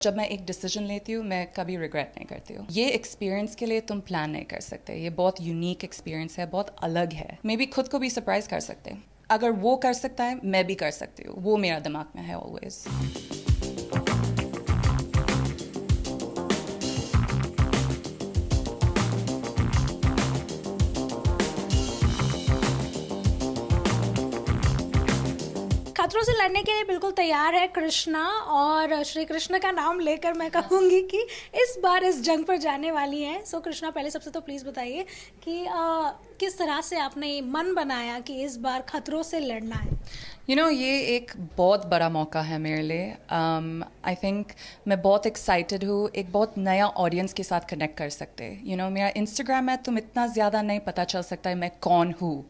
जब मैं एक डिसीजन लेती हूँ मैं कभी रिग्रेट नहीं करती हूँ। ये एक्सपीरियंस के लिए तुम प्लान नहीं कर सकते, ये बहुत यूनिक एक्सपीरियंस है, बहुत अलग है। मे बी खुद को भी सरप्राइज कर सकते हैं। अगर वो कर सकता है मैं भी कर सकती हूँ, वो मेरा दिमाग में है ऑलवेज। खतरों से लड़ने के लिए बिल्कुल तैयार है कृष्णा, और श्री कृष्ण का नाम लेकर मैं कहूँगी कि इस बार इस जंग पर जाने वाली हैं। सो कृष्णा, पहले सबसे तो प्लीज़ बताइए कि किस तरह से आपने ये मन बनाया कि इस बार खतरों से लड़ना है। ये एक बहुत बड़ा मौका है मेरे लिए। आई थिंक मैं बहुत एक्साइटेड हूँ, एक बहुत नया ऑडियंस के साथ कनेक्ट कर सकते। मेरा इंस्टाग्राम है, तुम इतना ज़्यादा नहीं पता चल सकता है मैं कौन हूँ।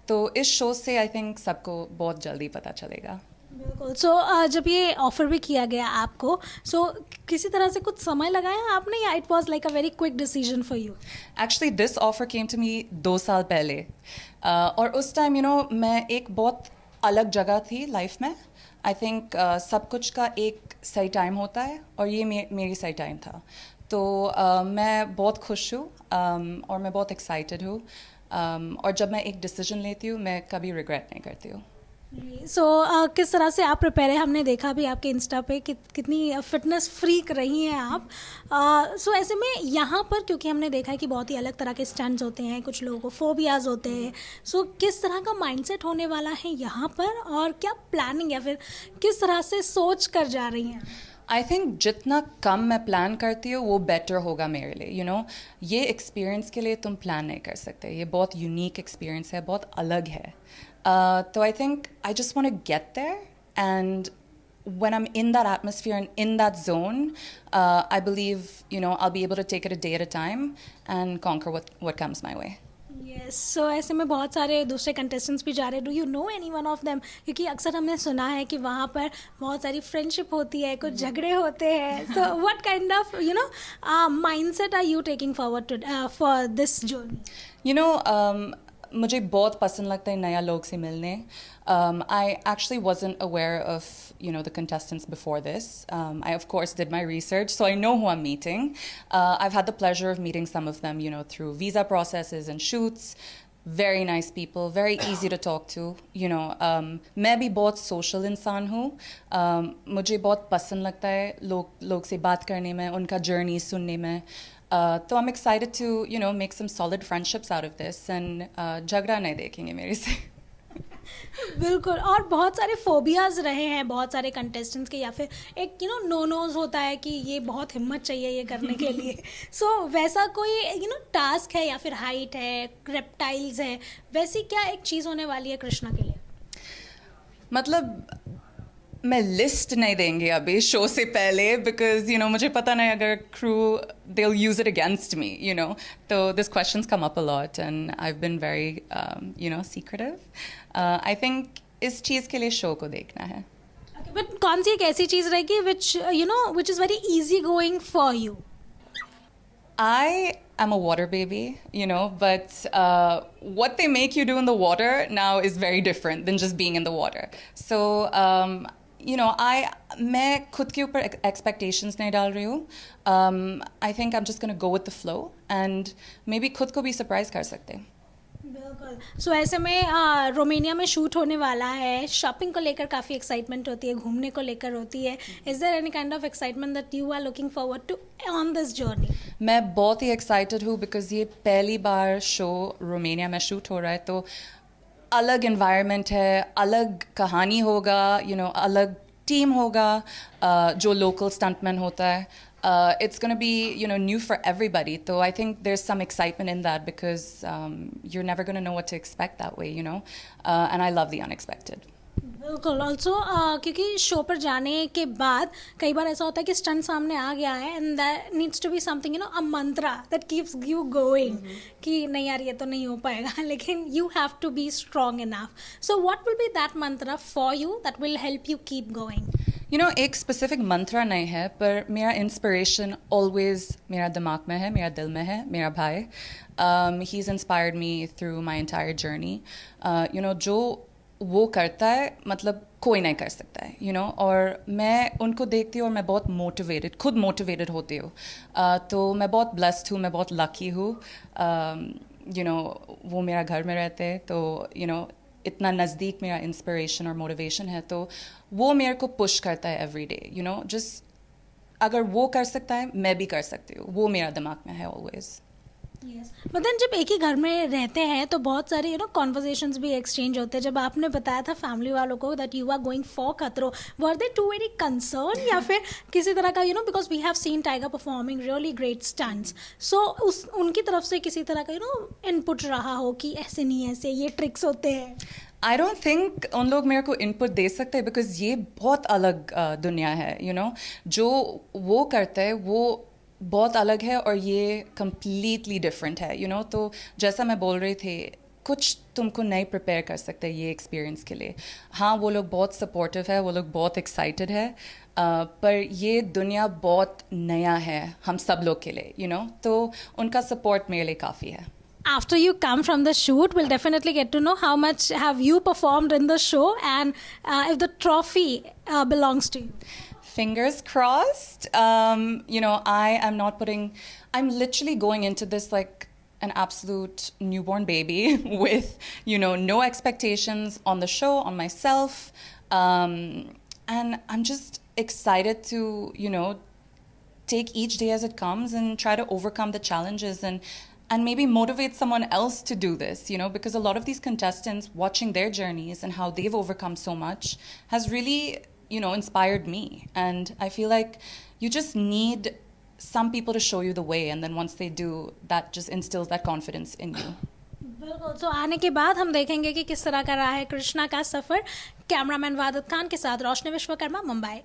तो इस शो से आई थिंक सबको बहुत जल्दी पता चलेगा। बिल्कुल। सो जब ये ऑफर भी किया गया आपको, सो किसी तरह से कुछ समय लगाया आपने, या it was like a very quick decision for you? Actually this offer came to me 2 साल पहले। और उस टाइम मैं एक बहुत अलग जगह थी लाइफ में। आई थिंक सब कुछ का एक सही टाइम होता है, और ये मेरी सही टाइम था। तो मैं बहुत खुश हूँ, और मैं बहुत एक्साइटेड हूँ। और जब मैं एक डिसीजन लेती हूँ मैं कभी रिग्रेट नहीं करती हूँ। सो किस तरह से आप प्रिपेयर है, हमने देखा भी आपके इंस्टा पे कितनी फिटनेस फ्रीक रही हैं आप। सो ऐसे में यहाँ पर, क्योंकि हमने देखा है कि बहुत ही अलग तरह के स्टंट्स होते हैं, कुछ लोगों को फोबियाज होते हैं। सो किस तरह का माइंडसेट होने वाला है यहाँ पर, और क्या प्लानिंग, या फिर किस तरह से सोच कर जा रही हैं? आई थिंक जितना कम मैं प्लान करती हूँ वो बेटर होगा मेरे लिए। ये एक्सपीरियंस के लिए तुम प्लान नहीं कर सकते, ये बहुत यूनिक एक्सपीरियंस है, बहुत अलग है। तो I think I just want to get there, and when I'm in that atmosphere and in that zone, I believe I'll be able to take it a day at a time and conquer what comes my way. Yes. So ऐसे में बहुत सारे दूसरे contestants भी जा रहे हैं। Do you know any one of them? क्योंकि अक्सर हमने सुना है कि वहाँ पर बहुत सारी फ्रेंडशिप होती है, कुछ झगड़े होते हैं। So what kind of mindset are you taking forward to for this journey? You know मुझे बहुत पसंद लगता है नया लोग से मिलने। I actually wasn't aware of the contestants before this. I of course did my research, so I know who I'm meeting. I've had the pleasure of meeting some of them through visa processes and shoots. Very nice people, very easy to talk to. मैं भी बहुत social इंसान हूँ। मुझे बहुत पसंद लगता है लोग से बात करने में, उनका journey सुनने में। तो I'm excited to make some solid friendships out of this, and झगड़ा नहीं देखेंगे मेरे से। बिल्कुल। और बहुत सारे फोबियाज रहे हैं बहुत सारे कंटेस्टेंट्स के, या फिर एक नो नोज होता है कि ये बहुत हिम्मत चाहिए ये करने के लिए। सो वैसा कोई टास्क है, या फिर हाइट है, रेप्टाइल्स है, वैसी क्या एक चीज़ होने वाली है कृष्णा के लिए? मतलब मैं लिस्ट नहीं देंगे अभी शो से पहले, बिकॉज मुझे पता नहीं अगर crew they will use it against me. तो this questions come up a lot and I have been very secretive. I think इस चीज़ के लिए शो को देखना है। बट कौन सी एक ऐसी चीज़ रहेगी which is very easy going for you? I am a water baby, but what they make you do in the water now is very different than just being in the water. So, मैं खुद के ऊपर expectations नहीं डाल रही हूँ. I think I'm just going to go with the flow, and maybe खुद को भी surprise कर सकते हैं. बिल्कुल। सो ऐसे में रोमानिया में शूट होने वाला है, शॉपिंग को लेकर काफ़ी एक्साइटमेंट होती है, घूमने को लेकर होती है। Is there any kind of excitement that you are looking forward to on this journey? मैं बहुत ही एक्साइटेड हूँ, बिकॉज ये पहली बार शो रोमानिया में शूट हो रहा है। तो अलग इन्वायरमेंट है, अलग कहानी होगा, अलग टीम होगा, जो लोकल स्टंटमैन होता है। It's going to be new for everybody. So I think there's some excitement in that, because you're never going to know what to expect that way, and I love the unexpected. बिल्कुल। Also क्योंकि show पर जाने के बाद कई बार ऐसा होता है कि स्टंट सामने आ गया है, and that needs to be something a mantra that keeps you going, कि नहीं यार ये तो नहीं हो पाएगा, लेकिन you have to be strong enough. So what will be that mantra for you that will help you keep going? एक स्पेसिफिक मंत्रा नहीं है, पर मेरा इंस्पिरेशन ऑलवेज मेरा दिमाग में है, मेरा दिल में है, मेरा भाई। He is inspired me through my entire journey. जो वो करता है मतलब कोई नहीं कर सकता है, you know. और मैं उनको देखती हूँ और मैं बहुत खुद मोटिवेटेड होती हूँ. तो मैं बहुत ब्लेस्ड हूँ, मैं बहुत लकी हूँ. you know, वो मेरा घर में रहते हैं, तो you know, इतना नज़दीक मेरा इंस्पिरेशन और मोटिवेशन है, तो वो मेरे को पुश करता है every day. you know, just अगर वो कर सकता है मैं भी कर सकती हूँ, वो मेरा दिमाग में है ऑलवेज. बट देन जब एक ही घर में रहते हैं तो बहुत सारे कॉन्वर्जेशंस भी एक्सचेंज होते हैं. जब आपने बताया था फैमिली वालों को that you are going for खतरो, were they too very concern या फिर किसी तरह का because we have seen Tiger performing really great stunts, so उनकी तरफ से किसी तरह का इनपुट रहा हो कि ऐसे नहीं, ऐसे ये ट्रिक्स होते हैं? आई डोंट थिंक उन लोग मेरे को इनपुट दे सकते हैं, बिकॉज ये बहुत अलग दुनिया है. जो वो करते हैं वो बहुत अलग है और ये कम्प्लीटली डिफरेंट है. तो जैसा मैं बोल रही थी, कुछ तुमको नहीं प्रिपेयर कर सकते ये एक्सपीरियंस के लिए. हाँ, वो लोग बहुत सपोर्टिव है, वो लोग बहुत एक्साइटेड है, पर ये दुनिया बहुत नया है हम सब लोग के लिए. तो उनका सपोर्ट मेरे लिए काफ़ी है. After you come from the shoot, we'll definitely get to know how much have you performed in the show and if the trophy belongs to you. Fingers crossed. I am not I'm literally going into this like an absolute newborn baby with, no expectations on the show, on myself. And I'm just excited to, take each day as it comes and try to overcome the challenges and maybe motivate someone else to do this, because a lot of these contestants, watching their journeys and how they've overcome so much has really, inspired me. And I feel like you just need some people to show you the way, and then once they do, that just instills that confidence in you. बिल्कुल. सो आने के बाद हम देखेंगे कि किस तरह का रहा है कृष्णा का सफ़र. कैमरामैन वादत खान के साथ रोशनी विश्वकर्मा, मुंबई.